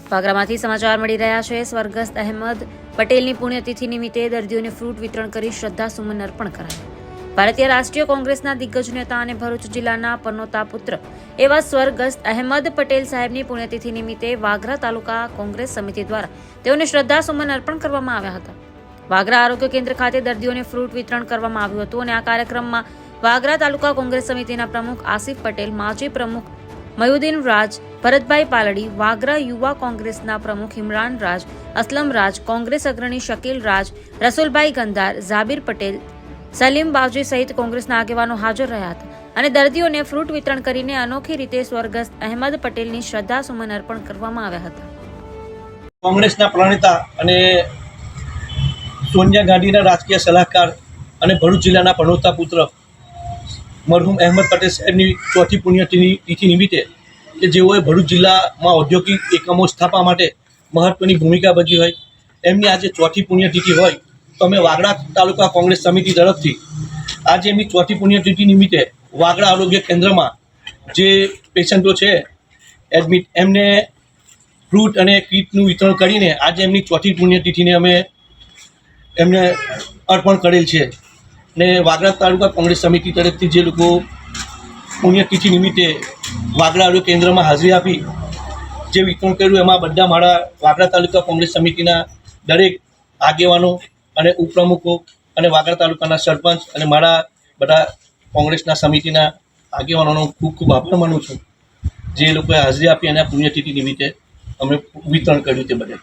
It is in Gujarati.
વાગરામાંથી સમાચાર મળી રહ્યા છે। સ્વર્ગસ્થ અહેમદ પટેલની પુણ્યતિથિ નિમિત્તે દર્દીઓને ફ્રૂટ વિતરણ કરી શ્રદ્ધાસુમન અર્પણ કરાયા। ભારતીય રાષ્ટ્રીય કોંગ્રેસના દિગ્ગજ નેતા અને ભરૂચ જિલ્લાના પનોતા પુત્ર એવા સ્વર્ગસ્થ અહેમદ પટેલ સાહેબની પુણ્યતિથિ નિમિત્તે વાગરા તાલુકા કોંગ્રેસ સમિતિ દ્વારા તેઓને શ્રદ્ધાસુમન અર્પણ કરવામાં આવ્યા હતા। વાગરા આરોગ્ય કેન્દ્ર ખાતે દર્દીઓને ફ્રૂટ વિતરણ કરવામાં આવ્યું હતું અને આ કાર્યક્રમમાં વાગરા તાલુકા કોંગ્રેસ સમિતિના પ્રમુખ આસિફ પટેલ, માજી પ્રમુખ મયુદ્દીન રાજ, ભરતભાઈ પાલડી, વાગરા યુવા કોંગ્રેસના પ્રમુખ ઇમરાન રાજ, અસલમ રાજ, કોંગ્રેસ અગ્રણી શકીલ રાજ, રસુલભાઈ ગંધાર, ઝાબીર પટેલ, સલીમ બાવજી સહિત કોંગ્રેસના આગેવાનો હાજર રહ્યા હતા અને દર્દીઓને ફ્રૂટ વિતરણ કરીને અનોખી રીતે સ્વર્ગસ્થ અહેમદ પટેલની શ્રદ્ધાસુમન અર્પણ કરવામાં આવ્યા હતા। કોંગ્રેસના પ્રણેતા અને સોનિયા ગાંધીના રાજકીય સલાહકાર અને ભરૂચ જિલ્લાના પનોતા પુત્ર મરહુમ અહેમદ પટેલ સાહેબની ચોથી પુણ્યતિથિ નિમિત્તે કે જેઓએ ભરૂચ જિલ્લામાં ઔદ્યોગિક એકમો સ્થાપવા માટે મહત્વની ભૂમિકા ભજવી હોય, એમની આજે ચોથી પુણ્યતિથિ હોય તો અમે વાગરા તાલુકા કોંગ્રેસ સમિતિ તરફથી આજે એમની ચોથી પુણ્યતિથિ નિમિત્તે વાગરા આરોગ્ય કેન્દ્રમાં જે પેશન્ટો છે એડમિટ, એમને ફ્રૂટ અને કીટનું વિતરણ કરીને આજે એમની ચોથી પુણ્યતિથિને અમે એમને અર્પણ કરેલ છે। ને વાગરા તાલુકા કોંગ્રેસ સમિતિ તરફથી જે લોકો પુણ્યતિથિ નિમિત્તે વાગરા આરોગ્ય કેન્દ્રમાં હાજરી આપી જે વિતરણ કર્યું એમાં બધા મારા વાગરા તાલુકા કોંગ્રેસ સમિતિના દરેક આગેવાનો અને ઉપપ્રમુખો અને વાગરા તાલુકાના સરપંચ અને મારા બધા કોંગ્રેસના સમિતિના આગેવાનોનો ખૂબ ખૂબ આભાર માનું છું, જે લોકોએ હાજરી આપી અને આ પુણ્યતિથિ નિમિત્તે અમે વિતરણ કર્યું તે બદલ।